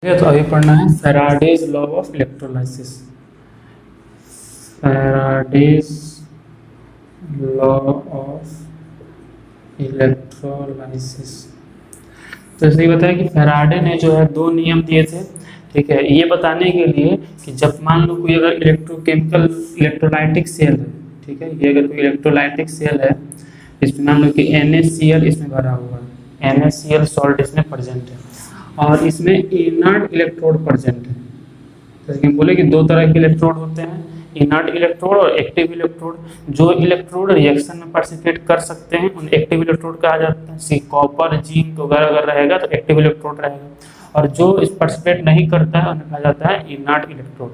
तो अभी पढ़ना है Faraday's law of electrolysis. Faraday's law of electrolysis. तो इसलिए बताया कि फैराडे ने जो है दो नियम दिए थे, ठीक है, ये बताने के लिए कि जब मान लो कोई अगर इलेक्ट्रोकेमिकल इलेक्ट्रोलाइटिक सेल है, ठीक है, ये अगर कोई इलेक्ट्रोलाइटिक सेल है, इसमें मान लो कि NaCl इसमें भरा हुआ है, NaCl सॉल्ट इसमें प्रेजेंट है और इसमें इनर्ट इलेक्ट्रोड प्रेजेंट है। जैसे कि बोले कि दो तरह के इलेक्ट्रोड होते हैं, इनर्ट इलेक्ट्रोड और एक्टिव इलेक्ट्रोड। जो इलेक्ट्रोड रिएक्शन में पार्टिसिपेट कर सकते हैं उन एक्टिव इलेक्ट्रोड कहा जाता है। जैसे कॉपर, जिंक वगैरह अगर रहेगा तो एक्टिव इलेक्ट्रोड रहेगा, और जो इस पार्टिसिपेट नहीं करता है उन्हें कहा जाता है इनर्ट इलेक्ट्रोड।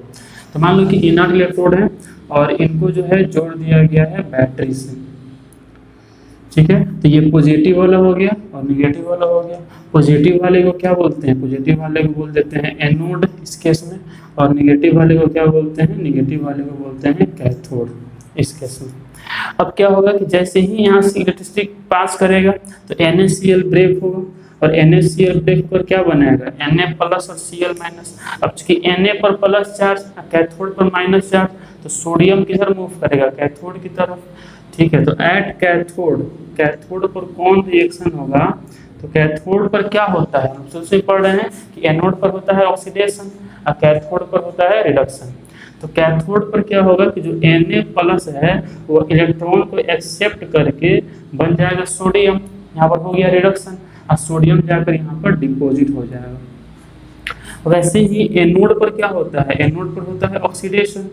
तो मान लो कि इनर्ट इलेक्ट्रोड है और इनको जो है जोड़ दिया गया है बैटरी से, ठीक है। तो ये पॉजिटिव वाला हो गया और निगेटिव वाला हो गया। पॉजिटिव वाले को क्या बोलते हैं? पॉजिटिव वाले को बोल देते हैं एनोड इस केस में, और निगेटिव वाले को क्या बोलते हैं? निगेटिव वाले को बोलते हैं कैथोड इस केस में। अब क्या होगा कि जैसे ही यहाँ से इलेक्ट्रिसिटी पास करेगा तो NaCl ब्रेक होगा, और NaCl ब्रेक पर क्या बनाएगा? Na प्लस और Cl माइनस। अब चूंकि Na पर प्लस चार्ज, कैथोड पर माइनस चार्ज, तो सोडियम किधर मूव करेगा? कैथोड की तरफ, ठीक है। तो एट कैथोड, कैथोड पर कौन रिएक्शन होगा? तो कैथोड पर क्या होता है? हम शुरू से पढ़ रहे हैं कि एनोड पर होता है ऑक्सीडेशन और कैथोड पर होता है रिडक्शन। तो कैथोड पर क्या होगा कि जो Na प्लस है वो इलेक्ट्रॉन को एक्सेप्ट करके बन जाएगा सोडियम, यहाँ पर हो गया रिडक्शन, और सोडियम जाकर यहाँ पर डिपॉजिट हो जाएगा। वैसे ही एनोड पर क्या होता है? एनोड पर होता है ऑक्सीडेशन,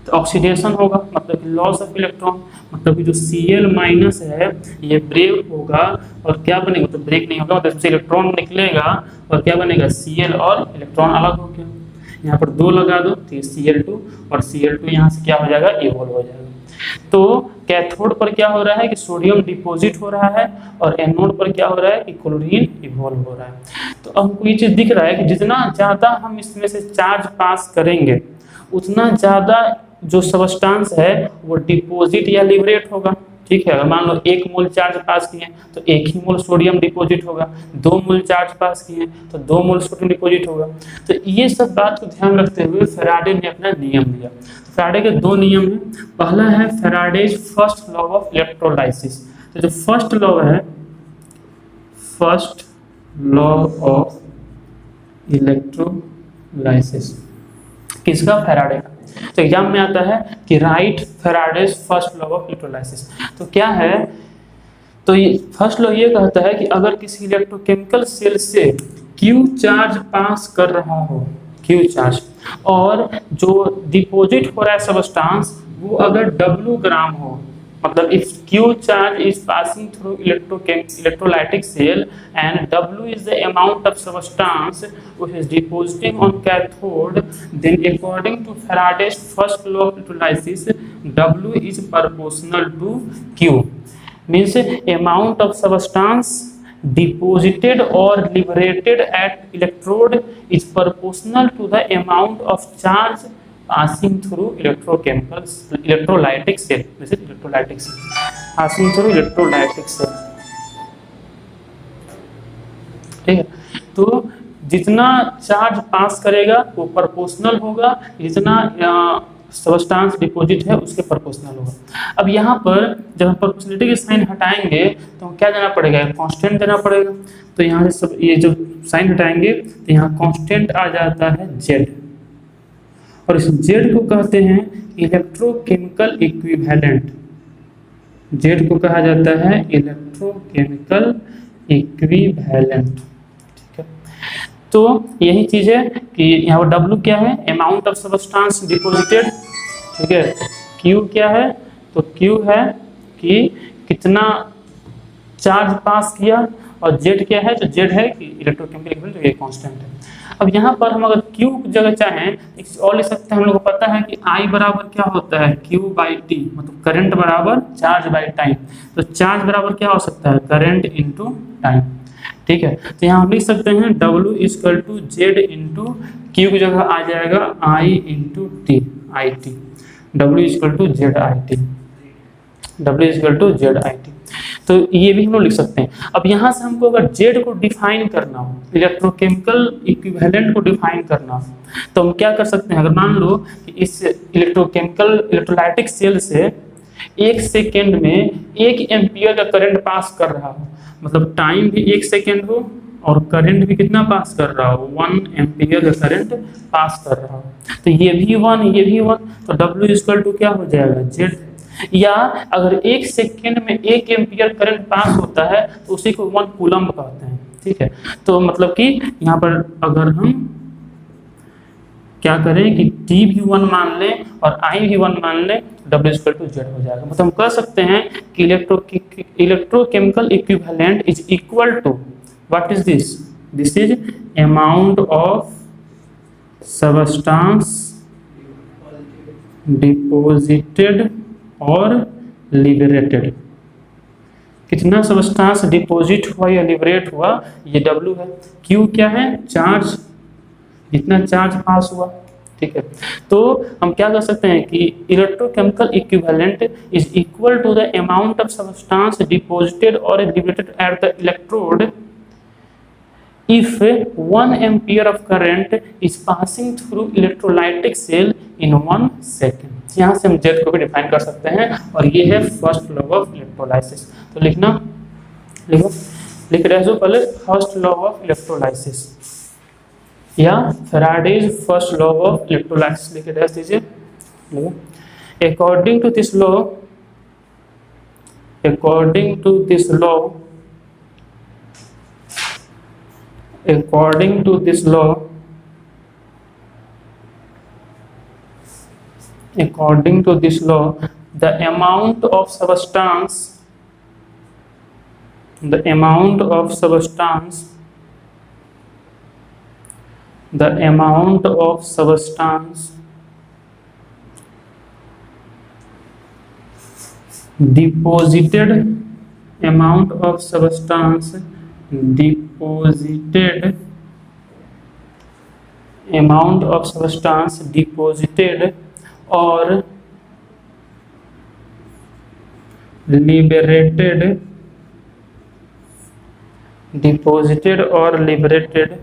तो ऑक्सीडेशन होगा मतलब कि लॉस ऑफ इलेक्ट्रॉन, मतलब कि जो Cl माइनस है ये ब्रेक होगा और क्या बनेगा? तो ब्रेक नहीं होगा, तो इससे इलेक्ट्रॉन निकलेगा और क्या बनेगा? Cl और इलेक्ट्रॉन अलग हो गया। यहाँ पर दो लगा दो तो Cl2, और Cl2 यहाँ से क्या हो जाएगा? इवॉल्व हो जाएगा। तो कैथोड पर क्या हो रहा है कि सोडियम डिपॉजिट हो रहा है, और एनोड पर क्या हो रहा है कि क्लोरीन इवॉल्व हो रहा है। तो हमको ये चीज दिख रहा है कि जितना ज्यादा हम इसमें से चार्ज पास करेंगे उतना ज्यादा जो सबस्टांस है वो डिपॉजिट या लिबरेट होगा, ठीक है। अगर मान लो 1 मोल चार्ज पास किए तो 1 ही मोल सोडियम डिपॉजिट होगा, 2 मोल चार्ज पास किए तो 2 मोल सोडियम डिपॉजिट होगा। तो ये सब बात को ध्यान रखते हुए फैराडे ने अपना नियम दिया। तो फैराडे के दो नियम हैं। पहला है Faraday's first law of electrolysis. तो जो फर्स्ट लॉ है, फर्स्ट लॉ ऑफ इलेक्ट्रोलाइसिस किसका? फैराडे का। तो एग्जाम में आता है कि right Faraday's first law of electrolysis. तो क्या है? तो ये फर्स्ट लॉ ये कहता है कि अगर किसी इलेक्ट्रोकेमिकल सेल से Q चार्ज पास कर रहा हो, Q चार्ज, और जो डिपॉजिट हो रहा है सबस्टांस वो अगर W ग्राम हो, मतलब if Q charge is passing through electrolytic cell and W is the amount of substance which is depositing on cathode, then according to Faraday's first law of electrolysis, W is proportional to Q. Means amount of substance deposited or liberated at electrode is proportional to the amount of charge passing through electrolytic cell. This is electrolytic cell. Passing through electrolytic cell. ठीक है। तो जितना charge पास करेगा वो proportional होगा, जितना substance deposit है उसके प्रोपोर्शनल होगा। अब यहाँ पर जब हम प्रोपोर्शनलिटी के साइन हटाएंगे तो क्या देना पड़ेगा? कांस्टेंट देना पड़ेगा। तो यहाँ से सब ये जब साइन हटाएंगे तो यहाँ कांस्टेंट आ जाता है Z, और इस Z को कहते हैं इलेक्ट्रोकेमिकल इक्विवेलेंट। Z को कहा जाता है इलेक्ट्रोकेमिकल इक्विवेलेंट, ठीक है। तो यही चीज है कि यहाँ पर W क्या है? अमाउंट ऑफ सबस्टांस डिपॉजिटेड, ठीक है। Q क्या है? तो Q है कि कितना चार्ज पास किया, और Z क्या है? तो Z है कि इलेक्ट्रोकेमिकल इक्विवेलेंट, तो ये कांस्टेंट है। अब यहाँ पर हम अगर Q की जगह चाहें एक चीज और लिख सकते हैं। हम लोग को पता है कि I बराबर क्या होता है? Q/T, मतलब करंट बराबर चार्ज बाई टाइम। तो चार्ज बराबर क्या हो सकता है? करंट इनटू टाइम, ठीक है। तो यहाँ हम लिख सकते हैं W = Z इंटू Q की जगह आ जाएगा I into T, IT। W = ZIT, W = ZIT। तो ये भी हम लोग लिख सकते हैं। अब यहाँ से हमको अगर जेड को डिफाइन करना हो, इलेक्ट्रोकेमिकल इक्विवेलेंट को डिफाइन करना हो, तो हम क्या कर सकते हैं? अगर मान लो कि इस इलेक्ट्रोकेमिकल इलेक्ट्रोलाइटिक सेल से 1 सेकेंड में 1 एम्पियर का करंट पास कर रहा हो, मतलब टाइम भी 1 सेकेंड हो और करंट भी कितना पास कर रहा हो, 1 एम्पियर का करंट पास कर रहा हो, तो ये भी 1 ये भी 1, तो W इक्वल टू क्या हो जाएगा, Z। या अगर 1 सेकेंड में 1 एम्पियर करंट पास होता है तो उसी को 1 कूलम्ब कहते हैं, ठीक है। तो मतलब कि यहाँ पर अगर हम क्या करें कि T भी 1 मान लें और I भी 1 मान लें, W इक्वल टू Z हो जाएगा। मतलब हम कह सकते हैं कि electrochemical equivalent is equal to, what is this, this is amount of substance deposited और लिबरेटेड। कितना सबस्टांस डिपॉजिट हुआ या लिबरेट हुआ, ये W है। Q क्या है, चार्ज, जितना चार्ज पास हुआ, ठीक है। तो हम क्या कर सकते हैं कि electrochemical equivalent is equal to the amount of substance deposited और liberated at the electrode if 1 ampere of current is passing through electrolytic cell in 1 second। यहाँ से हम Z को भी डिफाइन कर सकते हैं और ये है फर्स्ट लॉ ऑफ इलेक्ट्रोलाइसिस। तो लिखना, लिख रहे हो पहले फर्स्ट लॉ ऑफ इलेक्ट्रोलाइसिस या Faraday's first law of electrolysis लिख रहे दीजिए। According to this law, according to this law, according to this law, according to this law, the amount of substance, the amount of substance, the amount of substance deposited, amount of substance deposited, amount of substance deposited or liberated, deposited or liberated,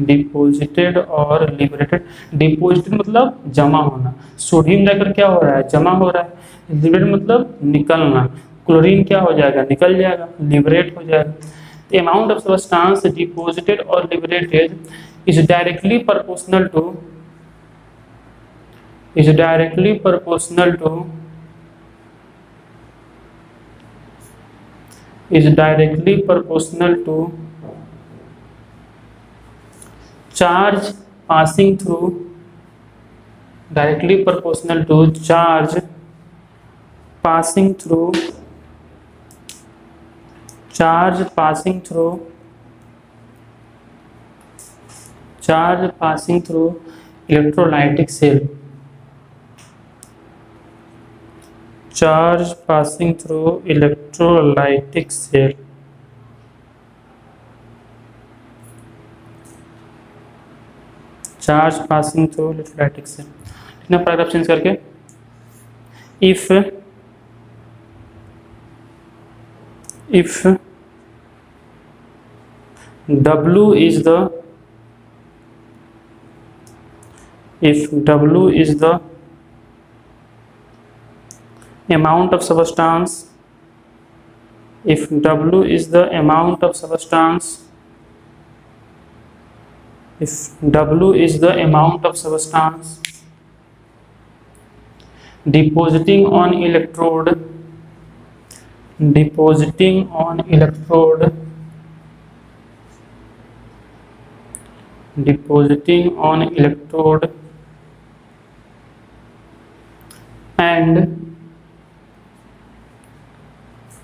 deposited और liberated. Deposited मतलब जमा होना, sodium जाकर क्या हो रहा है, जमा हो रहा है। लिबरेटेड मतलब निकलना, क्लोरीन क्या हो जाएगा, निकल जाएगा, लिबरेट हो जाएगा। The amount of substance deposited or liberated is directly proportional to, is directly proportional to, is directly proportional to charge passing through, directly proportional to charge passing through, charge passing through, charge passing through electrolytic cell, charge passing through electrolytic cell, charge passing through electrolytic cell. इतना paragraph change करके, if W is the, if W is the amount of substance, if W is the amount of substance, if W is the amount of substance depositing on electrode, depositing on electrode, depositing on electrode, and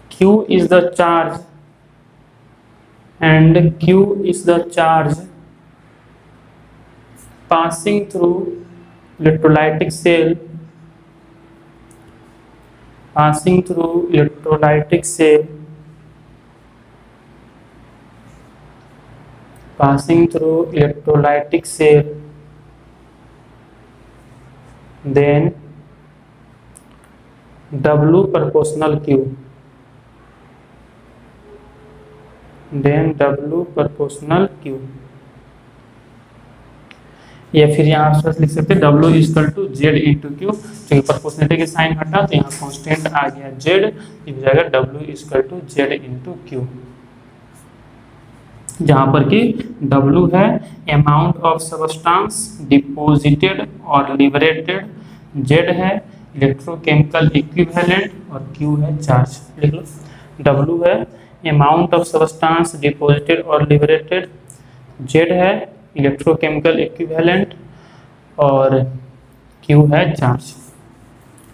Q is the charge, and Q is the charge passing through electrolytic cell, passing through electrolytic cell, passing through electrolytic cell, then W proportional Q, then W proportional Q, या फिर यहाँ आप लिख सकते हैं W equal to Z into Q, क्योंकि proportionality के sign हटा तो यहाँ कांस्टेंट आ गया Z, ये हो जाएगा W equal to Z into Q, जहाँ पर कि W है अमाउंट ऑफ सबस्टांस डिपोजिटेड और लिबरेटेड, Z है इलेक्ट्रोकेमिकल इक्विवेलेंट और Q है चार्ज। लिख लो, W है अमाउंट ऑफ सबस्टांस डिपोजिटेड और लिबरेटेड, Z है इलेक्ट्रोकेमिकल इक्विवेलेंट और Q है चार्ज।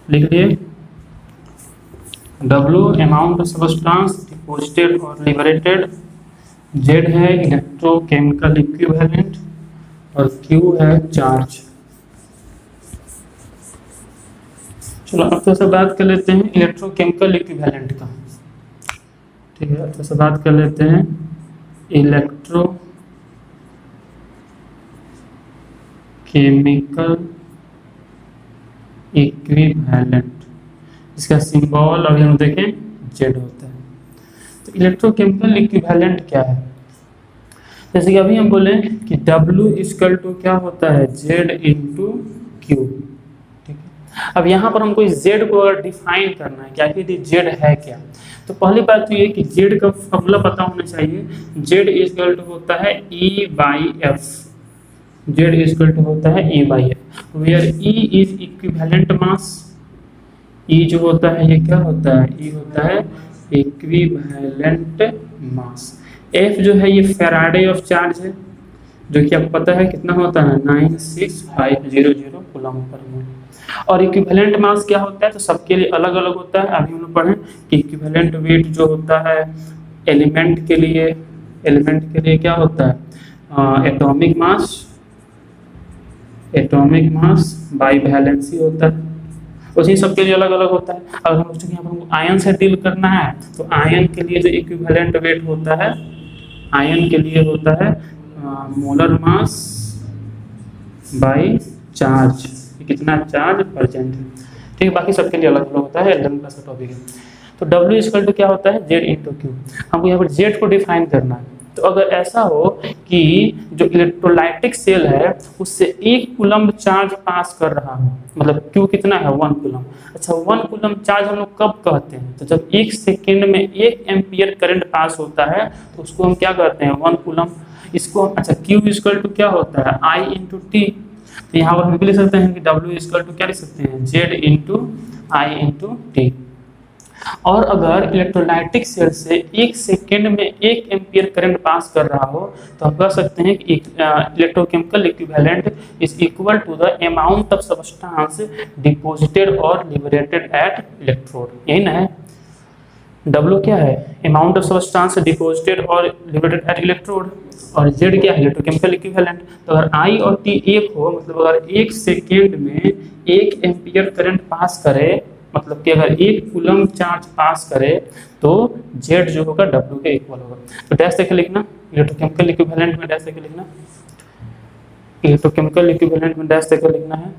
लिख लिए, W amount of substance deposited और लिबरेटेड, Z है इलेक्ट्रोकेमिकल इक्विवेलेंट और Q है चार्ज। चलो अब थोड़ा सा बात कर लेते हैं इलेक्ट्रोकेमिकल इक्विवेलेंट का। ठीक है, थोड़ा सा बात कर लेते हैं इलेक्ट्रो केमिकल इक्विवेलेंट, इसका सिंबल अभी हम देखें Z होता है। तो इलेक्ट्रोकेमिकल इक्विवेलेंट क्या है, जैसे कि अभी हम बोले कि W इक्वल टू क्या होता है Z इंटू क्यू। ठीक है, अब यहाँ पर हमको इस Z को अगर डिफाइन करना है कि आखिर Z है क्या, तो पहली बात तो ये कि Z का फॉर्मूला पता होना चाहिए। Z इक्वल टू होता है E by F, Z equal to होता है E by F, where E is equivalent mass. E जो होता है ये क्या होता है, E होता है इक्विवेलेंट मास। F जो है ये फैराडे ऑफ चार्ज है, जो कि आपको पता है कितना होता है 96500 कूलम पर मोल। और इक्विवेलेंट मास क्या होता है, तो सबके लिए अलग अलग होता है। अभी हम लोग पढ़ें कि इक्विवेलेंट वेट जो होता है एलिमेंट के लिए क्या होता है एटॉमिक मास बाई वैलेंसी होता है, उसी सबके लिए अलग अलग होता है। अगर हम यहाँ पर हमको आयन से डील करना है तो आयन के लिए जो इक्विवेलेंट वेट होता है, आयन के लिए होता है मोलर मास बाई चार्ज, कितना चार्ज प्रेजेंट है। ठीक है, बाकी सबके लिए अलग अलग होता है, एलएम का टॉपिक है। तो W इक्वल टू क्या होता है Z इंटू क्यू, हमको यहाँ पर Z को डिफाइन करना है। तो अगर ऐसा हो कि जो इलेक्ट्रोलाइटिक सेल है उससे 1 कूलम चार्ज पास कर रहा हो, मतलब Q कितना है 1 कूलम। अच्छा 1 कूलम चार्ज हम लोग कब कहते हैं, तो जब 1 सेकेंड में 1 एम्पियर करंट पास होता है तो उसको हम क्या कहते हैं 1 कूलम। इसको अच्छा Q इक्वल टू क्या होता है I इंटू टी, तो यहाँ पर हम भी लिख सकते हैं कि W इक्वल टू क्या लिख सकते हैं Z into I into T. और अगर इलेक्ट्रोलाइटिक सेल से 1 सेकेंड में 1 एम्पियर करंट पास कर रहा हो तो हम कह सकते हैं कि electrochemical equivalent is equal to the amount of substance deposited और लिबरेटेड एट इलेक्ट्रोड। यही ना है, W क्या है अमाउंट ऑफ सब्सटेंस डिपॉजिटेड और लिबरेटेड एट इलेक्ट्रोड, और Z क्या है इलेक्ट्रोकेमिकल इक्विवेलेंट। तो अगर I और T एक हो, मतलब अगर 1 सेकेंड में 1 एम्पियर करंट पास करे, मतलब कि अगर 1 कूलम चार्ज पास करे तो Z जो होगा W के इक्वल होगा। तो डैश देके लिखना, इलेक्ट्रोकेमिकल इक्विवेलेंट में डैश देके लिखना, इलेक्ट्रोकेमिकल इक्विवेलेंट में डैश देके लिखना है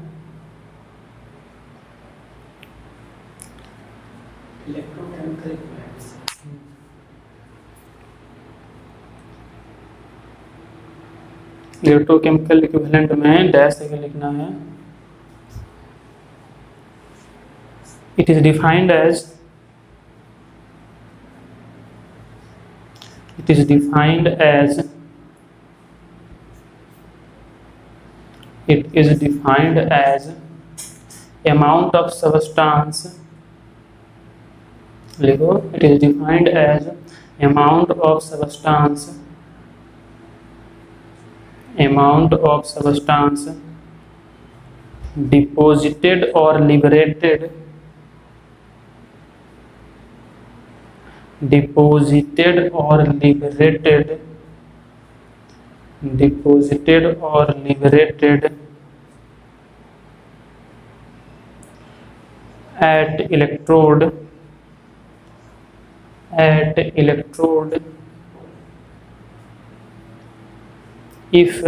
इलेक्ट्रोकेमिकल इक्विवेलेंट में डैश देके लिखना है। It is defined as amount of substance, लिखो, it is defined as amount of substance deposited or liberated at electrode if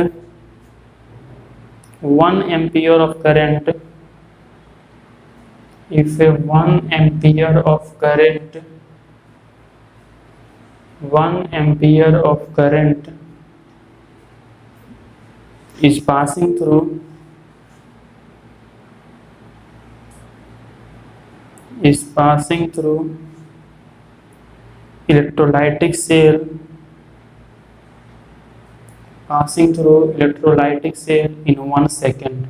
1 ampere of current if a 1 ampere of current 1 ampere of current is passing through electrolytic cell in 1 second.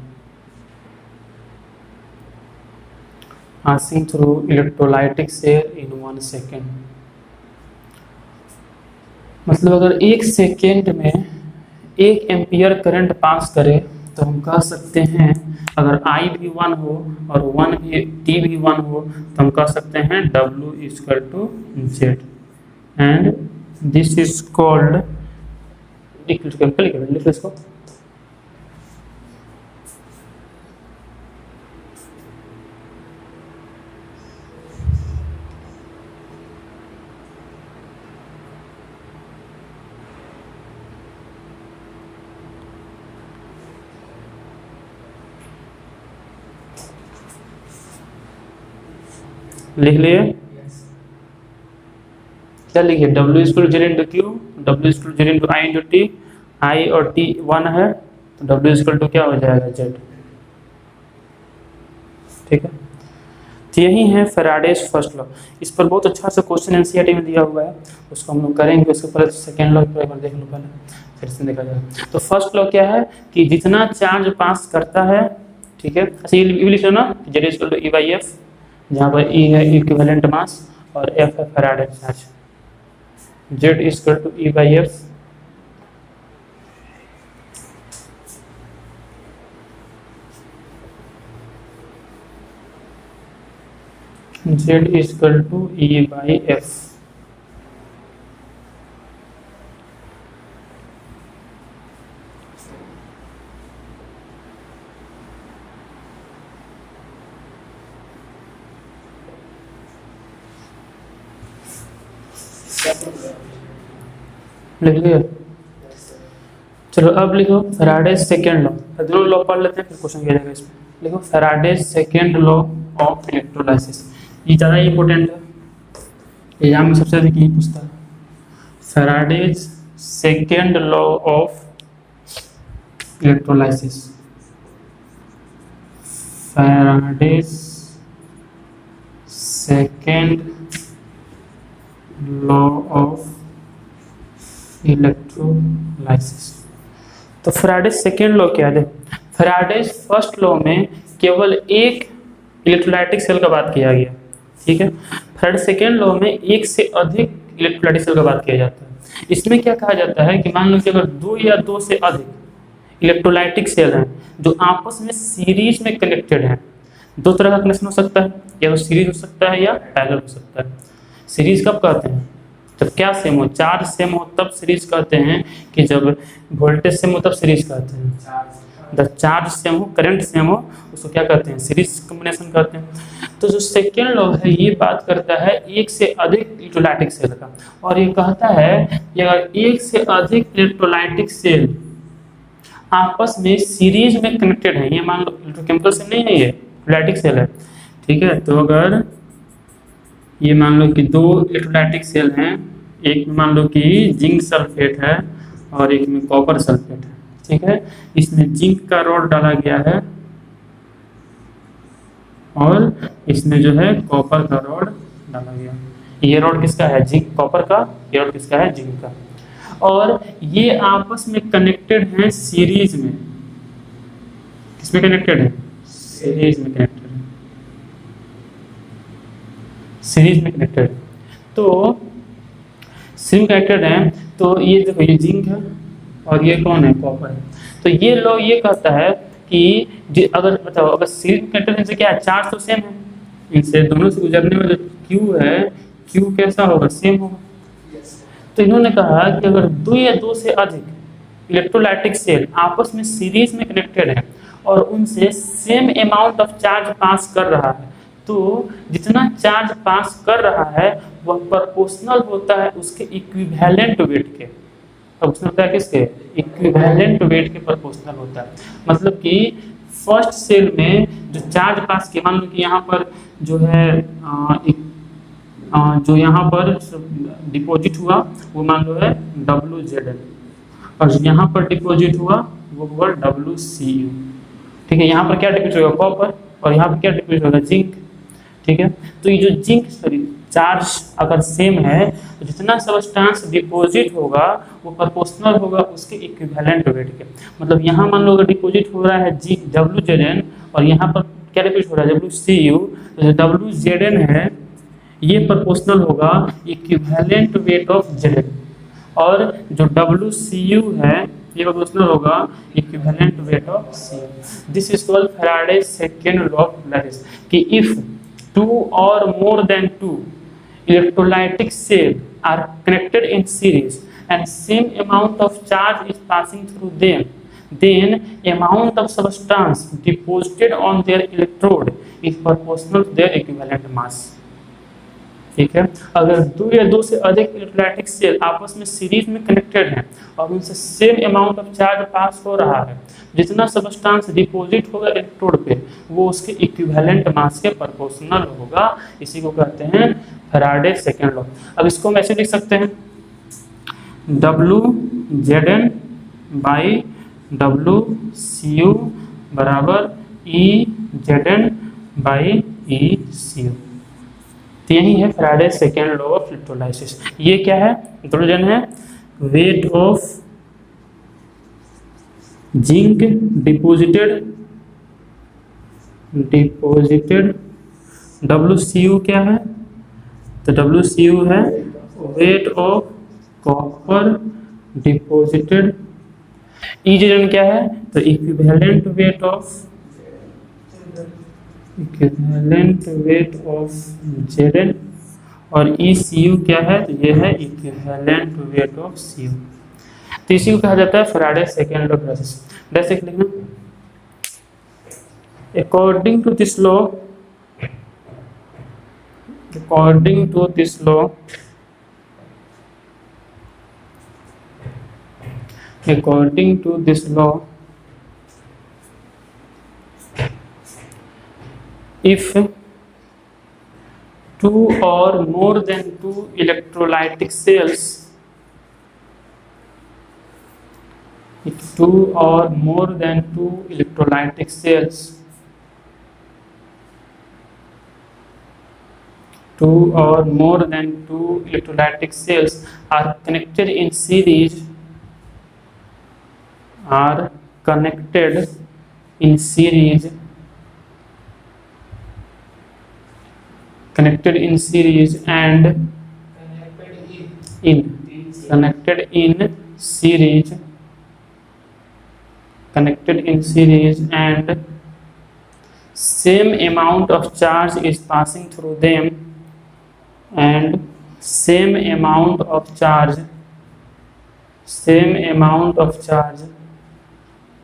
मतलब अगर 1 second में 1 ampere current pass करे तो हम कह सकते हैं, अगर I भी 1 हो और 1 भी T भी 1 हो तो हम कह सकते हैं W equal to Z, and this is called लिख इसको। लिख लिए? क्या लिखिए? W equal Z into Q, W equal Z into I into T, I और टी 1 है तो W इक्वल टू क्या हो जाएगा? Z। ठीक है, तो यही है फैराडेज फर्स्ट लॉ। इस पर बहुत अच्छा सा क्वेश्चन एनसीईआरटी में दिया हुआ है, उसको हम लोग करेंगे। उसके पहले सेकेंड लॉ एक बार देख लो, पहले फिर से देखा जाएगा। तो फर्स्ट लॉ क्या है कि जितना चार्ज पास करता है, ठीक है, अच्छा ये लिख लो ना, Z इक्वल टू E/F, जहाँ पर E है इक्विवेलेंट मास और F है Faraday charge. Z equal to E/F, Z equal to E/F। लिख लिया? चलो अब लिखो फैराडेज सेकेंड लॉ। दोनों लॉ पढ़ लेते हैं फिर क्वेश्चन किया जाएगा इसमें। लिखो Faraday's second law of electrolysis. ये ज़्यादा इंपॉर्टेंट है, एग्जाम में सबसे अधिक यही पूछता है। Faraday's second law of electrolysis, Faraday's second law of electrolysis. तो फैराडेज सेकेंड लॉ क्या है? फैराडेज फर्स्ट लॉ में केवल एक इलेक्ट्रोलाइटिक सेल का बात किया गया, ठीक है। फैराडेज सेकेंड लॉ में एक से अधिक इलेक्ट्रोलाइटिक सेल का बात किया जाता है। इसमें क्या कहा जाता है कि मान लो कि अगर 2 या 2 से अधिक इलेक्ट्रोलाइटिक सेल हैं जो आपस में सीरीज में कनेक्टेड हैं, 2 तरह का कनेक्शन हो सकता है, या तो सीरीज हो सकता है या पैरेलल हो सकता है। सीरीज कब कहते हैं? जब क्या सेम हो, चार्ज सेम हो तब सीरीज कहते हैं, कि जब वोल्टेज सेम हो तब सीरीज कहते हैं। जब चार्ज सेम हो, करंट सेम हो, उसको क्या कहते हैं? सीरीज कॉम्बिनेशन कहते हैं। तो जो सेकेंड लॉ है ये बात करता है एक से अधिक इलेक्ट्रोलाइटिक सेल का, और ये कहता है कि अगर एक से अधिक इलेक्ट्रोलाइटिक सेल आपस में सीरीज में कनेक्टेड है, ये मान लो इलेक्ट्रोकेमिकल सेल नहीं है, ये इलेक्ट्रोलाइटिक सेल है, ठीक है। तो अगर ये मान लो कि 2 इलेक्ट्रोलाइटिक सेल हैं, एक में मान लो कि जिंक सल्फेट है और एक में कॉपर सल्फेट है, ठीक है। इसमें जिंक का रॉड डाला गया है और इसमें जो है कॉपर का रॉड डाला गया। ये रॉड किसका है? जिंक कॉपर का। ये रॉड किसका है? जिंक का। और ये आपस में कनेक्टेड हैं सीरीज में। किसमें कनेक्टेड है? सीरीज में कनेक्टेड है, सीरीज में कनेक्टेड। तो सीरीज कनेक्टेड है, तो ये देखो ये जिंक है और ये कौन है? कॉपर है। तो ये लॉ ये कहता है कि अगर बताओ अगर सीरीज में कनेक्टेड इनसे क्या है? चार्ज तो सेम है, इनसे दोनों से गुजरने में जो क्यू है, क्यू कैसा होगा? सेम होगा। तो इन्होंने कहा कि अगर 2 या 2 से अधिक इलेक्ट्रोलाइटिक सेल आपस में सीरीज में कनेक्टेड है और उनसे सेम अमाउंट ऑफ चार्ज पास कर रहा है, तो जितना चार्ज पास कर रहा है वह प्रोपोर्शनल होता है उसके इक्विवेलेंट वेट के। प्रोपोर्शनल होता है किसके? इक्विवेलेंट वेट के प्रोपोर्शनल होता है। मतलब कि फर्स्ट सेल में जो चार्ज पास किया, मान लो कि यहाँ पर जो है जो यहाँ पर डिपॉजिट हुआ वो मान लो है WZN, और जो यहाँ पर डिपॉजिट हुआ वो हुआ WCU। ठीक है, यहाँ पर क्या डिपॉजिट होगा, कॉपर, और यहाँ पर क्या डिपॉजिट होगा, जिंक। ठीक है, तो ये जो जिंक चार्ज अगर सेम है तो जितना सब्सटेंस डिपॉजिट होगा वो प्रोपोर्शनल होगा उसके इक्विवेलेंट वेट के। मतलब यहाँ मान लो अगर डिपॉजिट हो रहा है WZN और यहाँ पर क्या डिपॉजिट हो रहा है WCU, तो जो WZN है ये प्रोपोर्शनल होगा इक्विवेलेंट वेट ऑफ Zn, और जो WCU है ये प्रोपोर्शनल होगा equivalent weight of Cu। This is called Faraday second law of lattice, कि if 2 or more than 2 electrolytic cells are connected in series and same amount of charge is passing through them, then amount of substance deposited on their electrode is proportional to their equivalent mass। ठीक है, अगर 2 या 2 से अधिक electrolytic cell आपस में series में connected हैं और उनसे सेम अमाउंट ऑफ चार्ज पास हो रहा है, जितना सब्सटेंस डिपॉजिट होगा इलेक्ट्रोड पे वो उसके इक्विवेलेंट मास के प्रोपोर्शनल होगा। इसी को कहते हैं फैराडे सेकंड लॉ। अब इसको हम ऐसे लिख सकते हैं WZN बाई WCU बराबर EZN बाई ECU। तो यही है Faraday second law of electrolysis. ये क्या है, हाइड्रोजन है, weight of zinc deposited WCU क्या है, तो WCU है weight of copper deposited. EZN क्या है, तो इक्विवेलेंट वेट ऑफ Zn, और ECU क्या है, तो ये है इक्विवेलेंट वेट ऑफ Cu। तो इसी को कहा जाता है Faraday second law process. Direct लिखना, according to this law, according to this law, according to this law, if two or more than two electrolytic cells, if two or more than two electrolytic cells, two or more than two electrolytic cells are connected in series, are connected in series, connected in series and connected in series, connected in series and same amount of charge is passing through them, and same amount of charge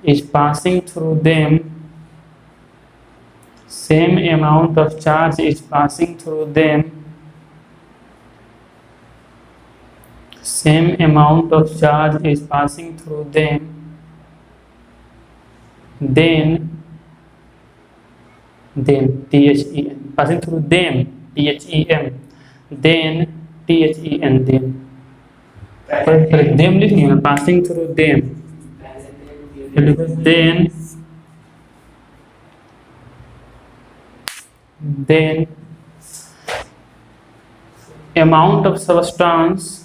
is passing through them, same amount of charge is passing through them, same amount of charge is passing through them, then THEN, passing through them, THEM, then THEN, then them लिखनी है, passing through them, then amount of substance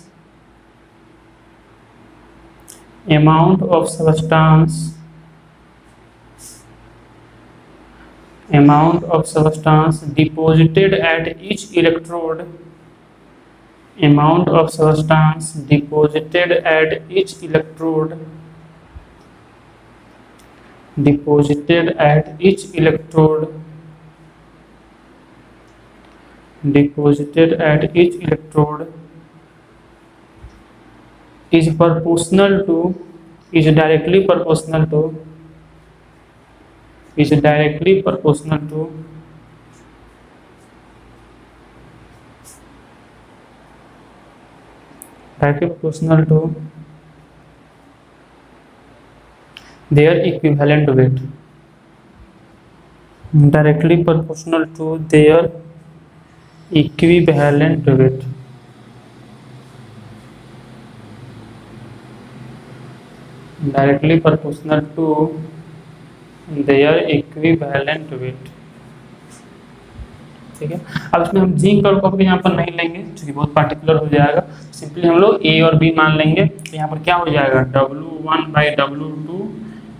deposited at each electrode, amount of substance deposited at each electrode, deposited at each electrode is proportional to, is directly proportional to their equivalent weight. Directly proportional to their equivalent weight. Directly proportional to their equivalent weight. ठीक है, अब इसमें हम zinc और copper यहाँ पर नहीं लेंगे क्योंकि बहुत पार्टिकुलर हो जाएगा। सिंपली हम लोग ए और बी मान लेंगे। तो यहाँ पर क्या हो जाएगा, W1/W2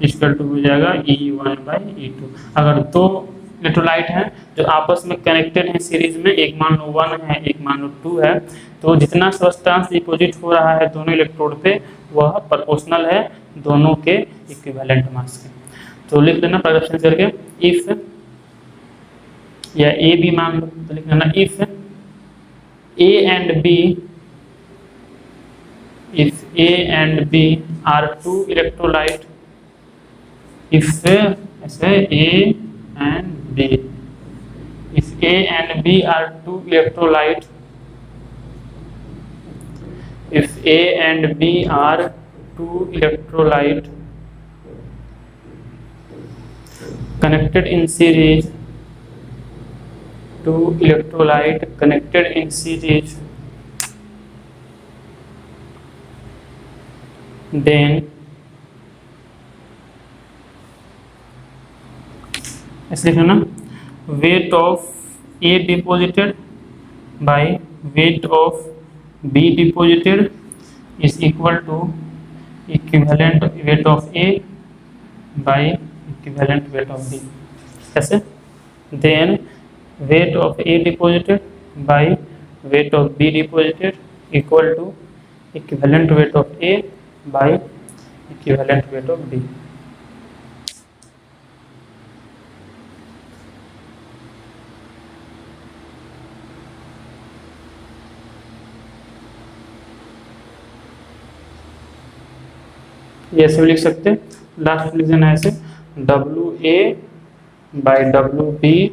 इक्वल टू हो जाएगा E1/E2। अगर दो इलेक्ट्रोलाइट हैं जो आपस में कनेक्टेड हैं सीरीज में, एक मान लो 1 है एक मान लो 2 है, तो जितना सब्सटेंस डिपॉजिट हो रहा है दोनों इलेक्ट्रोड पे वह प्रोपोर्शनल है दोनों के इक्विवेलेंट मास के। तो लिख लेना प्रेजेंट करके, इफ या ए बी मान लो तो लिख लेना, if A and B are two electrolyte, if A and B, if A and B are two electrolyte, if A and B are two electrolyte connected in series, two electrolyte connected in series, then ऐसे लिखना, weight of A deposited by weight of B deposited is equal to equivalent weight of A by equivalent weight of B. कैसे, then weight of A deposited by weight of B deposited equal to equivalent weight of A by equivalent weight of B. ये ऐसे भी लिख सकते हैं, last लिख देना ऐसे, WA/WB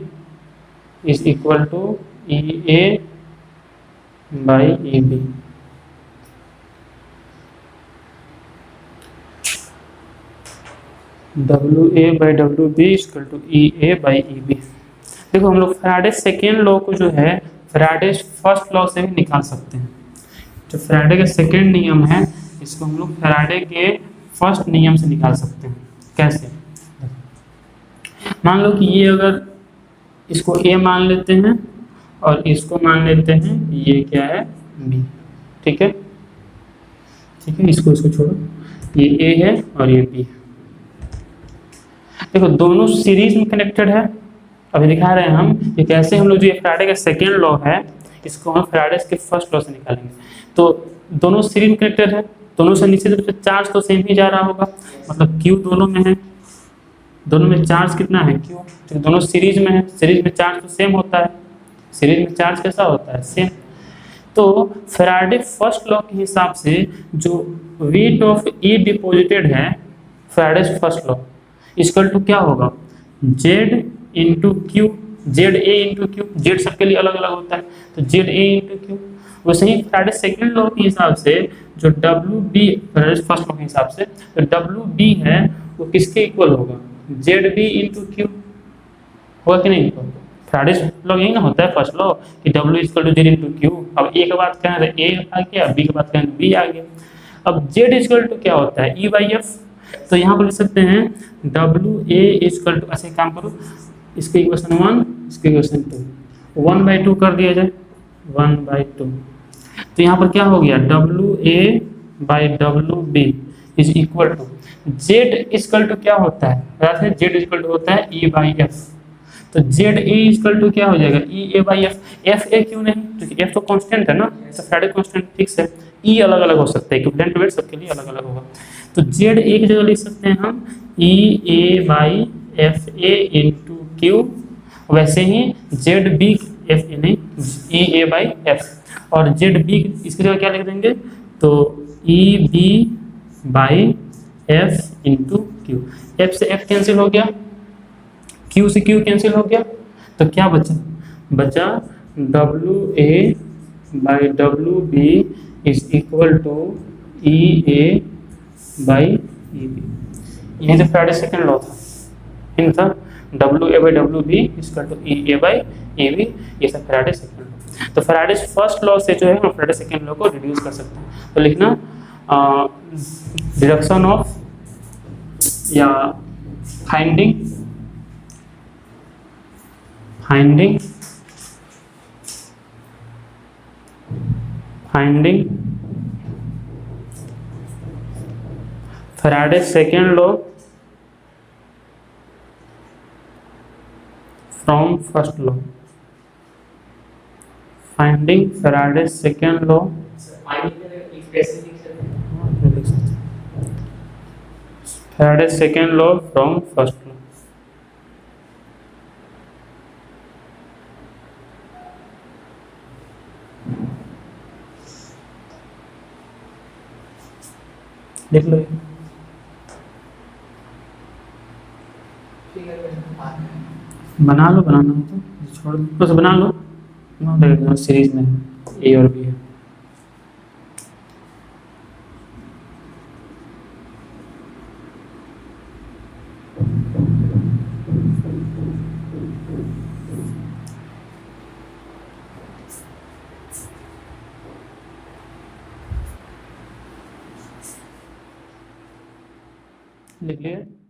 is equal to EA/EB। WA/WB is equal to EA/EB। देखो हम लोग फैराडे सेकेंड लॉ को जो है फैराडे फर्स्ट लॉ से भी निकाल सकते हैं। जो फैराडे का सेकेंड नियम है इसको हम लोग फैराडे के फर्स्ट नियम से निकाल सकते हैं। कैसे, मान लो कि ये अगर इसको ए मान लेते हैं और इसको मान लेते हैं ये क्या है बी। ठीक है, ठीक है, इसको छोड़ो, ये ए है और ये बी है। देखो दोनों सीरीज में कनेक्टेड है। अभी दिखा रहे हैं हम कि कैसे हम लोग जो ये फैराडे का सेकेंड लॉ है इसको हम फैराडे के फर्स्ट लॉ से निकालेंगे। तो दोनों सीरीज में कनेक्टेड है, दोनों से निश्चित रूप से चार्ज तो सेम ही जा रहा होगा, मतलब Q दोनों में है, दोनों में चार्ज कितना है Q, तो दोनों सीरीज में है, सीरीज में चार्ज तो सेम होता है, सीरीज में चार्ज कैसा होता है सेम। तो फैराडे फर्स्ट लॉ के हिसाब से जो वेट ऑफ ए डिपॉजिटेड है Faraday first law equal to क्या होगा, Z into Q, ZA into Q, Z सबके लिए अलग अलग होता है तो ZA इंटू क्यू। वैसे ही फैराडे सेकेंड लॉ के हिसाब से जो WB फैराडे फर्स्ट लॉ के हिसाब से तो WB है वो किसके इक्वल होगा, ZB इंटू क्यू, होगा कि नहीं। फैराडे लॉ यही ना होता है फर्स्ट लॉ कि W equal to Z into Q. अब ए का बात करें तो ए आ गया, बी का बात करें तो बी आ गया। अब Z इक्वल टू क्या होता है E/F, तो यहाँ पर लिख सकते हैं WA इक्वल टू, ऐसे काम करो, इसके इक्वेशन 1 इसके इक्वेशन 2 1/2 कर दिया जाए 1/2। तो यहाँ पर क्या हो गया WA/WB is equal to Z equal to क्या होता है, Z इक्वल टू होता है E/F। तो ZA इक्वल टू क्या हो जाएगा EA/F। FA क्यों नहीं, क्योंकि F तो कांस्टेंट है ना, तो फैराडे कांस्टेंट फिक्स है। E अलग अलग हो सकता है, इक्विवेलेंट वेट सबके लिए अलग अलग होगा। तो Z एक जगह लिख सकते हैं हम EA/FA इंटू क्यू, वैसे ही ZB FA नहीं EA/F, और ZB इसकी जगह क्या लिख देंगे तो EB/F इंटू क्यू। F से F कैंसिल हो गया, Q से Q कैंसिल हो गया, तो क्या बचा WA/WB is equal to EA/EB। यही तो फैराडे सेकेंड लॉ था, इन था। W A by W B equal to E A by A B, ये सब फैराडे सेकेंड लॉ। तो फैराडे फर्स्ट लॉ से जो है हम फैराडे सेकेंड लॉ को रिड्यूस कर सकते हैं। तो लिखना डिडक्शन ऑफ या finding Faraday second law from first law, finding Faraday second law, Faraday second law from first law. लिख लो, बना लो, बनाना है तो छोड़ दो, बस बना लो, सीरीज में ए और बी है। लिख लिया।